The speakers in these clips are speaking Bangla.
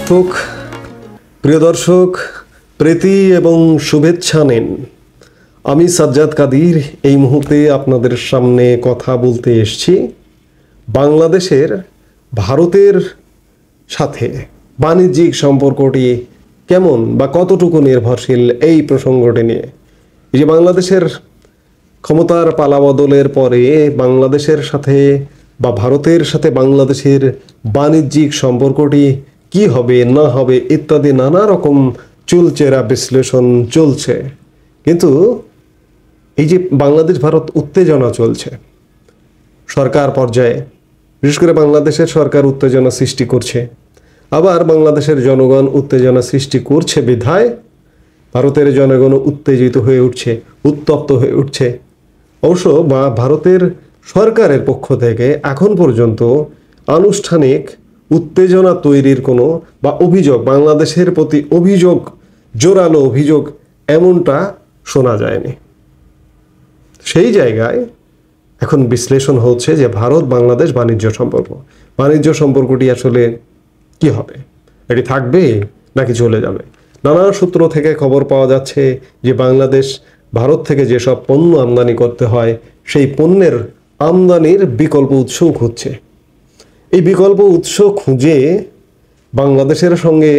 প্রিয় দর্শক, প্রীতি এবং শুভেচ্ছা নিন। আমি সাজ্জাদ কাদির এই মুহূর্তে আপনাদের সামনে কথা বলতে এসেছি বাংলাদেশের ভারতের সাথে বাণিজ্যিক সম্পর্কটি কেমন বা কতটুকু নির্ভরশীল এই প্রসঙ্গটি নিয়ে। এই যে বাংলাদেশের ক্ষমতার পালাবদলের পরে বাংলাদেশের সাথে বা ভারতের সাথে বাংলাদেশের বাণিজ্যিক সম্পর্কটি কি হবে না হবে ইত্যাদি নানা রকম চুলচেরা বিশ্লেষণ চলছে। কিন্তু এই যে বাংলাদেশ ভারত উত্তেজনা চলছে সরকার পর্যায়ে, বিশেষ করে বাংলাদেশের সরকার উত্তেজনা সৃষ্টি করছে, আবার বাংলাদেশের জনগণ উত্তেজনা সৃষ্টি করছে বিধায় ভারতের জনগণ উত্তেজিত হয়ে উঠছে, উত্তপ্ত হয়ে উঠছে। অবশ্য ভারতের সরকারের পক্ষ থেকে এখন পর্যন্ত আনুষ্ঠানিক উত্তেজনা তৈরির কোনো বা অভিযোগ, বাংলাদেশের প্রতি অভিযোগ, জোরালো অভিযোগ এমনটা শোনা যায়নি। সেই জায়গায় এখন বিশ্লেষণ হচ্ছে যে ভারত বাংলাদেশ বাণিজ্য সম্পর্কটি আসলে কি হবে, এটি থাকবে নাকি চলে যাবে। নানা সূত্র থেকে খবর পাওয়া যাচ্ছে যে বাংলাদেশ ভারত থেকে যেসব পণ্য আমদানি করতে হয় সেই পণ্যের আমদানির বিকল্প উৎস খুঁজছে। এই বিকল্প উৎস খুঁজে বাংলাদেশের সঙ্গে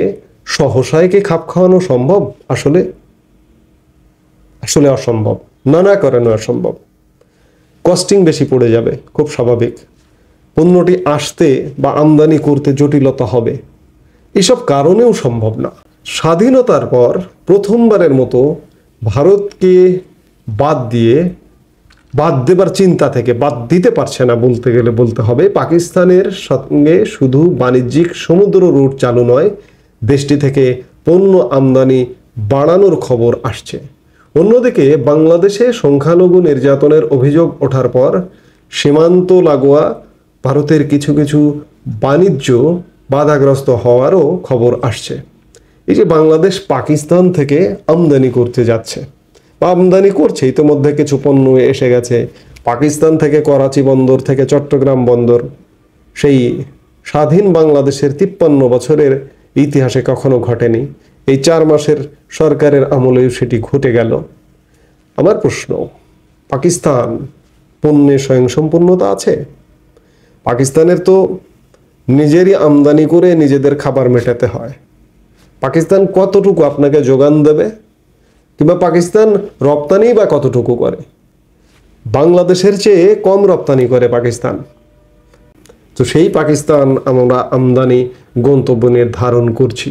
সহসায় কি খাপ খাওয়ানো সম্ভব? আসলে অসম্ভব, নানা কারণে অসম্ভব। কস্টিং বেশি পড়ে যাবে, খুব স্বাভাবিক। পণ্যটি আসতে বা আমদানি করতে জটিলতা হবে, এসব কারণেও সম্ভব না। স্বাধীনতার পর প্রথমবারের মতো ভারতকে বাদ দেবার চিন্তা থেকে, বাদ দিতে পারছে না বলতে গেলে বলতে হবে, পাকিস্তানের সঙ্গে শুধু বাণিজ্যিক সমুদ্র রুট চালু নয়, দেশটি থেকে পণ্য আমদানি বাড়ানোর খবর আসছে। অন্যদিকে বাংলাদেশে সংখ্যালঘু নির্যাতনের অভিযোগ ওঠার পর সীমান্ত লাগোয়া ভারতের কিছু কিছু বাণিজ্য বাধাগ্রস্ত হওয়ারও খবর আসছে। এই যে বাংলাদেশ পাকিস্তান থেকে আমদানি করতে যাচ্ছে বা আমদানি করছে, ইতিমধ্যে কিছু পণ্য এসে গেছে পাকিস্তান থেকে, করাচি বন্দর থেকে চট্টগ্রাম বন্দর। সেই স্বাধীন বাংলাদেশের 53 বছরের ইতিহাসে কখনো ঘটেনি, এই 4 মাসের সরকারের আমলেও সেটি ঘটে গেল। আমার প্রশ্ন, পাকিস্তান পণ্যে স্বয়ংসম্পূর্ণতা আছে? পাকিস্তানের তো নিজেরই আমদানি করে নিজেদের খাবার মেটাতে হয়। পাকিস্তান কতটুকু আপনাকে যোগান দেবে, কিংবা পাকিস্তান রপ্তানি বা কতটুকু করে? বাংলাদেশের চেয়ে কম রপ্তানি করে পাকিস্তান। তো সেই পাকিস্তান আমরা আমদানি গন্তব্য নির্ধারণ করছি।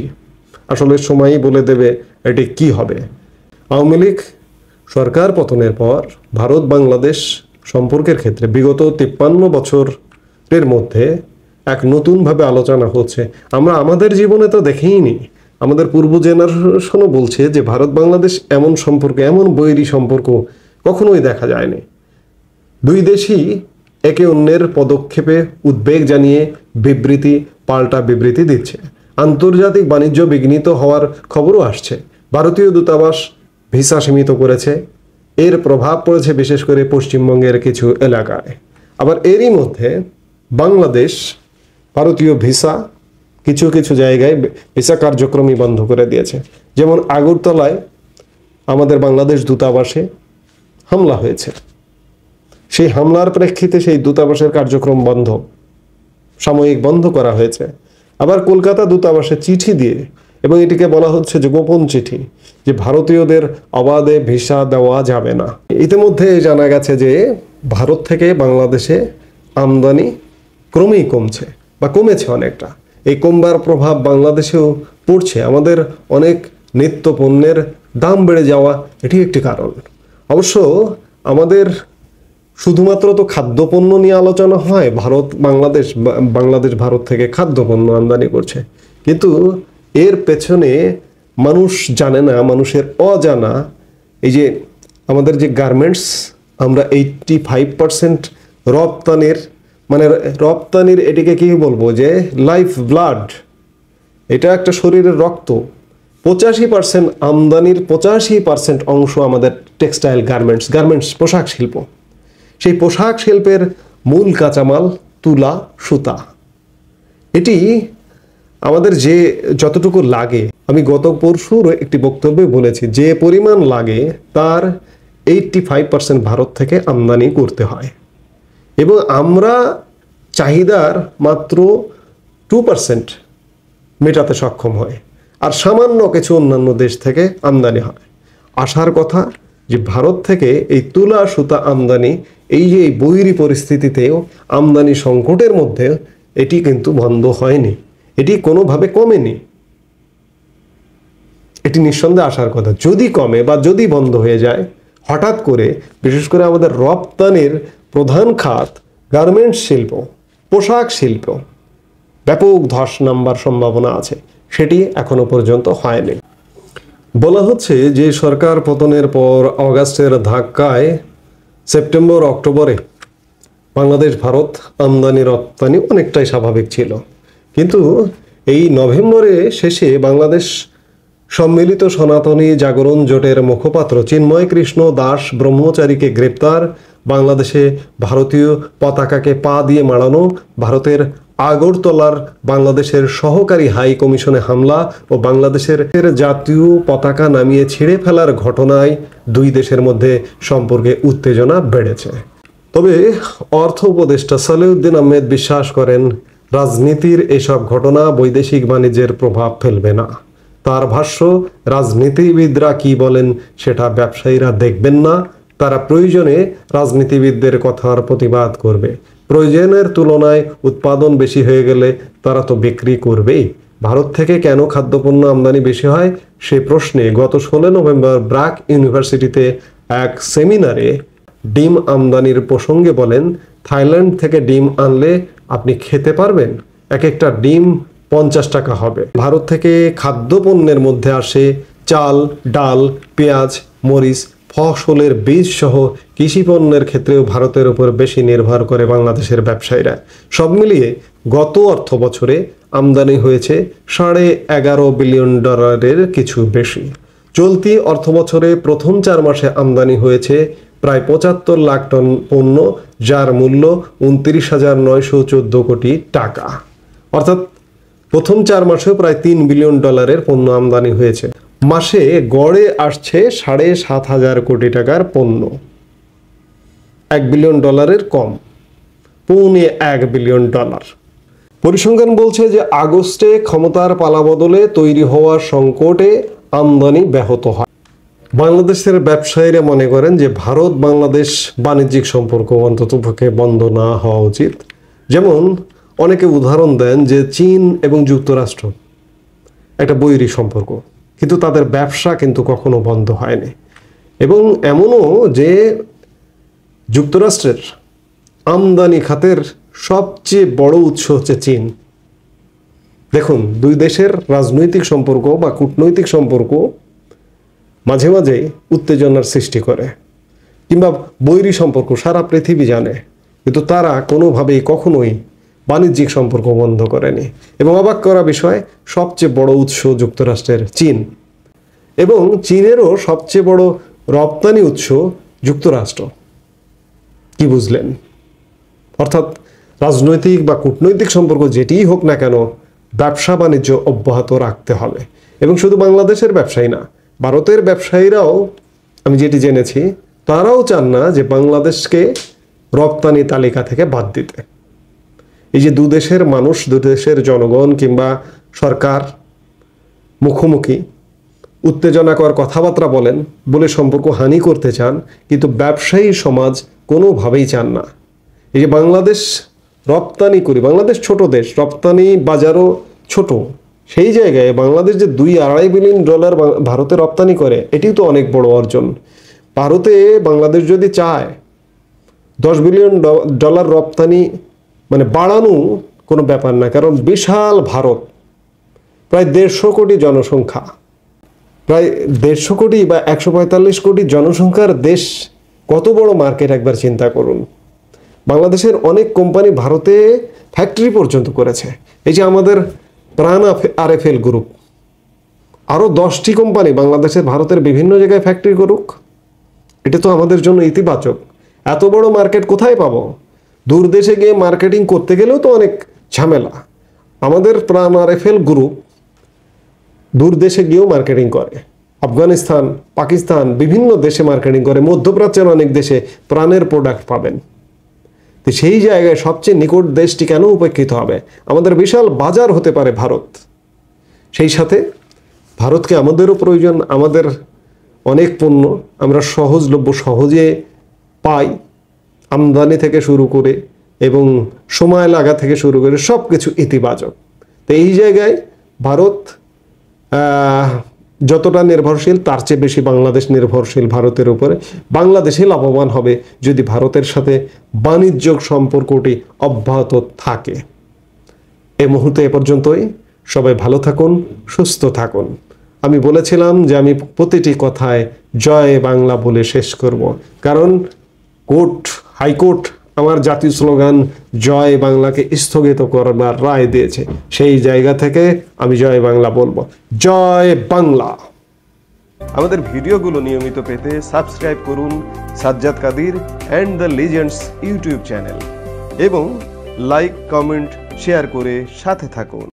আসলে সময়ই বলে দেবে এটি কি হবে। আওয়ামী লীগ সরকার পতনের পর ভারত বাংলাদেশ সম্পর্কের ক্ষেত্রে বিগত 53 বছরের মধ্যে এক নতুনভাবে আলোচনা হচ্ছে। আমরা আমাদের জীবনে তো দেখেইনি, আমাদের পূর্ব জেনারেশনও বলছে যে ভারত বাংলাদেশ এমন সম্পর্ক, এমন বৈরী সম্পর্ক কখনোই দেখা যায়নি। দুই দেশই একে অন্যের পদক্ষেপে উদ্বেগ জানিয়ে পাল্টা বিবৃতি দিচ্ছে। আন্তর্জাতিক বাণিজ্য বিঘ্নিত হওয়ার খবরও আসছে। ভারতীয় দূতাবাস ভিসা সীমিত করেছে, এর প্রভাব পড়েছে বিশেষ করে পশ্চিমবঙ্গের কিছু এলাকায়। আবার এরই মধ্যে বাংলাদেশ ভারতীয় ভিসা কিছু কিছু জায়গায় ভিসা কার্যক্রমই বন্ধ করে দিয়েছে। যেমন আগরতলায় আমাদের বাংলাদেশ দূতাবাসে হামলা হয়েছে, সেই হামলার প্রেক্ষিতে সেই দূতাবাসের কার্যক্রম সাময়িক বন্ধ করা হয়েছে। আবার কলকাতা দূতাবাসে চিঠি দিয়ে, এবং এটিকে বলা হচ্ছে যে গোপন চিঠি, যে ভারতীয়দের অবাধে ভিসা দেওয়া যাবে না। ইতিমধ্যে জানা গেছে যে ভারত থেকে বাংলাদেশে আমদানি ক্রমেই কমছে বা কমেছে অনেকটা। এই কমবার প্রভাব বাংলাদেশেও পড়ছে। আমাদের অনেক নিত্য পণ্যের দাম বেড়ে যাওয়া এটি একটি কারণ। অবশ্য আমাদের শুধুমাত্র তো খাদ্যপণ্য নিয়ে আলোচনা হয়, বাংলাদেশ ভারত থেকে খাদ্যপণ্য আমদানি করছে, কিন্তু এর পেছনে মানুষ জানে না, মানুষের অজানা এই যে আমাদের যে গার্মেন্টস, আমরা 85% রপ্তানির এটিকে কি বলবো, যে লাইফ ব্লাড, এটা একটা শরীরের রক্ত। 85% আমদানির 85% অংশ আমাদের টেক্সটাইল গার্মেন্টস পোশাক শিল্প। সেই পোশাক শিল্পের মূল কাঁচামাল তুলা, সুতা। এটি আমাদের যে যতটুকু লাগে, আমি গত পরশুর একটি বক্তব্যে বলেছি, যে পরিমাণ লাগে তার 85% ভারত থেকে আমদানি করতে হয় এবং আমরা চাহিদার মাত্র 2% মেটাতে সক্ষম হয়, আর সামান্য কিছু অন্যান্য দেশ থেকে আমদানি হয়। আসার কথা যে ভারত থেকে এই তুলা সুতা আমদানি, এই যে বৈরী পরিস্থিতিতেও আমদানি সংকটের মধ্যে এটি কিন্তু বন্ধ হয়নি, এটি কোনোভাবে কমেনি। এটি নিঃসন্দেহে আসার কথা। যদি কমে বা যদি বন্ধ হয়ে যায় হঠাৎ করে, বিশেষ করে আমাদের রপ্তানির প্রধান খাত গার্মেন্টস শিল্প, পোশাক শিল্প ব্যাপক ধস নামবার সম্ভাবনা আছে, সেটি এখনো পর্যন্ত হয়নি। বলা হচ্ছে যে সরকার পতনের পর অগাস্টের ধাক্কায় সেপ্টেম্বর অক্টোবরে বাংলাদেশ ভারত আমদানি রপ্তানি অনেকটাই স্বাভাবিক ছিল, কিন্তু এই নভেম্বরে শেষে বাংলাদেশ সম্মিলিত সনাতনী জাগরণ জোটের মুখপাত্র চিন্ময় কৃষ্ণ দাস ব্রহ্মচারীকে গ্রেপ্তার, বাংলাদেশে ভারতীয় পতাকাকে পা দিয়ে মাড়ানো, ভারতের আগরতলার বাংলাদেশের সহকারী হাই কমিশনে হামলা ও বাংলাদেশের জাতীয় পতাকা নামিয়ে ছিঁড়ে ফেলার ঘটনায় দুই দেশের মধ্যে সম্পর্কে উত্তেজনা বেড়েছে। তবে অর্থ উপদেষ্টা সালেউদ্দিন আহমেদ বিশ্বাস করেন রাজনীতির এসব ঘটনা বৈদেশিক বাণিজ্যের প্রভাব ফেলবে না। তার ভাষ্য, রাজনীতিবিদরা কি বলেন সেটা ব্যবসায়ীরা দেখবেন না, তারা প্রয়োজনে রাজনীতিবিদদের কথার প্রতিবাদ করবে, প্রয়োজনের তুলনায় উৎপাদন বেশি হয়ে গেলে তারা তো বিক্রি করবেই। ভারত থেকে কেন খাদ্যপণ্য আমদানি বেশি হয় সে প্রশ্নে গত 16 নভেম্বর ব্র্যাক ইউনিভার্সিটিতে এক সেমিনারে ডিম আমদানির প্রসঙ্গে বলেন, থাইল্যান্ড থেকে ডিম আনলে আপনি খেতে পারবেন, এক একটা ডিম 50 টাকা হবে। ভারত থেকে খাদ্যপণ্যের মধ্যে আসে চাল, ডাল, পেঁয়াজ, মরিচ, ফসলের বীজ সহ কৃষি পণ্যের ক্ষেত্রেও ভারতের উপর বেশি নির্ভর করে বাংলাদেশের ব্যবসায়ীরা। সব মিলিয়ে গত অর্থ বছরে আমদানি হয়েছে $11.5 বিলিয়ন কিছু বেশি। চলতি অর্থ বছরে প্রথম 4 মাসে আমদানি হয়েছে প্রায় 75 লাখ টন পণ্য, যার মূল্য $29,914 কোটি টাকা। অর্থাৎ প্রথম 4 মাসেও প্রায় $3 বিলিয়ন পণ্য আমদানি হয়েছে। মাসে গড়ে আসছে $7,500 কোটি টাকার পণ্য, $1 বিলিয়ন কম, $1.25 বিলিয়ন। পরিসংখ্যান বলছে যে আগস্টে ক্ষমতার পালাবদলে তৈরি হওয়া সংকটে আমদানি ব্যাহত হয়। বাংলাদেশের ব্যবসায়ীরা মনে করেন যে ভারত বাংলাদেশ বাণিজ্যিক সম্পর্ক অন্ততপক্ষে বন্ধ না হওয়া উচিত। যেমন অনেকে উদাহরণ দেন যে চীন এবং যুক্তরাষ্ট্র একটা বৈরী সম্পর্ক, কিন্তু তাদের ব্যবসা কিন্তু কখনো বন্ধ হয়নি। এবং এমনও যে যুক্তরাষ্ট্রের আমদানি খাতের সবচেয়ে বড় উৎস হচ্ছে চীন। দেখুন, দুই দেশের রাজনৈতিক সম্পর্ক বা কূটনৈতিক সম্পর্ক মাঝে মাঝে উত্তেজনার সৃষ্টি করে, কিংবা বৈরী সম্পর্ক সারা পৃথিবী জানে, কিন্তু তারা কোনোভাবেই কখনোই বাণিজ্যিক সম্পর্ক বন্ধ করেনি। এবং অবাক করা বিষয়, সবচেয়ে বড় উৎস যুক্তরাষ্ট্রের চীন, এবং চীনেরও সবচেয়ে বড় রপ্তানি উৎস যুক্তরাষ্ট্র। কি বুঝলেন? অর্থাৎ রাজনৈতিক বা কূটনৈতিক সম্পর্ক যেটিই হোক না কেন, ব্যবসা বাণিজ্য অব্যাহত রাখতে হবে। এবং শুধু বাংলাদেশের ব্যবসায়ী না, ভারতের ব্যবসায়ীরাও, আমি যেটি জেনেছি, তারাও চান না যে বাংলাদেশকে রপ্তানি তালিকা থেকে বাদ দিতে। এই যে দুদেশের মানুষ, দুদেশের জনগণ কিংবা সরকার মুখোমুখি উত্তেজনাকর কথাবার্তা বলে সম্পর্ক হানি করতে চান, কিন্তু ব্যবসায়ী সমাজ কোনোভাবেই চান না। এই যে বাংলাদেশ রপ্তানি করি, বাংলাদেশ ছোট দেশ, রপ্তানি বাজারও ছোট, সেই জায়গায় বাংলাদেশ যে $2-2.5 বিলিয়ন ভারতে রপ্তানি করে, এটিও তো অনেক বড় অর্জন। ভারতে বাংলাদেশ যদি চায় $10 বিলিয়ন রপ্তানি মানে বাড়ানো কোনো ব্যাপার না, কারণ বিশাল ভারত, প্রায় 150 কোটি জনসংখ্যা, প্রায় 150 কোটি বা 145 কোটি জনসংখ্যার দেশ, কত বড় মার্কেট একবার চিন্তা করুন। বাংলাদেশের অনেক কোম্পানি ভারতে ফ্যাক্টরি পর্যন্ত করেছে। এই যে আমাদের প্রাণ RFL গ্রুপ, আরও 10টি কোম্পানি বাংলাদেশের ভারতের বিভিন্ন জায়গায় ফ্যাক্টরি করুক, এটা তো আমাদের জন্য ইতিবাচক। এত বড় মার্কেট কোথায় পাবো? দূর দেশে গিয়ে মার্কেটিং করতে গেলেও তো অনেক ঝামেলা। আমাদের প্রাণ আরএফএল গ্রুপ দূর দেশে গিয়েও মার্কেটিং করে, আফগানিস্তান, পাকিস্তান, বিভিন্ন দেশে মার্কেটিং করে, মধ্যপ্রাচ্যের অনেক দেশে প্রাণের প্রোডাক্ট পাবেন। তো সেই জায়গায় সবচেয়ে নিকট দেশটি কেন উপেক্ষিত হবে? আমাদের বিশাল বাজার হতে পারে ভারত, সেই সাথে ভারতকে আমাদেরও প্রয়োজন। আমাদের অনেক পণ্য আমরা সহজলভ্য, সহজে পাই, আমদানি থেকে শুরু করে এবং সময় লাগা থেকে শুরু করে সব কিছু ইতিবাচক। তো এই জায়গায় ভারত যতটা নির্ভরশীল তার চেয়ে বেশি বাংলাদেশ নির্ভরশীল ভারতের উপরে। বাংলাদেশে লাভবান হবে যদি ভারতের সাথে বাণিজ্য সম্পর্কটি অব্যাহত থাকে। এই মুহূর্তে এ পর্যন্তই। সবাই ভালো থাকুন, সুস্থ থাকুন। আমি বলেছিলাম যে আমি প্রতিটি কথায় জয় বাংলা বলে শেষ করব, কারণ হাইকোর্ট আমার জাতীয় স্লোগান জয় বাংলাকে স্থগিত করবার রায় দিয়েছে। সেই জায়গা থেকে আমি জয় বাংলা বলবো। জয় বাংলা। আমাদের ভিডিওগুলো নিয়মিত পেতে সাবস্ক্রাইব করুন Sajjad Kadir and the legends YouTube channel এবং লাইক, কমেন্ট, শেয়ার করে সাথে থাকুন।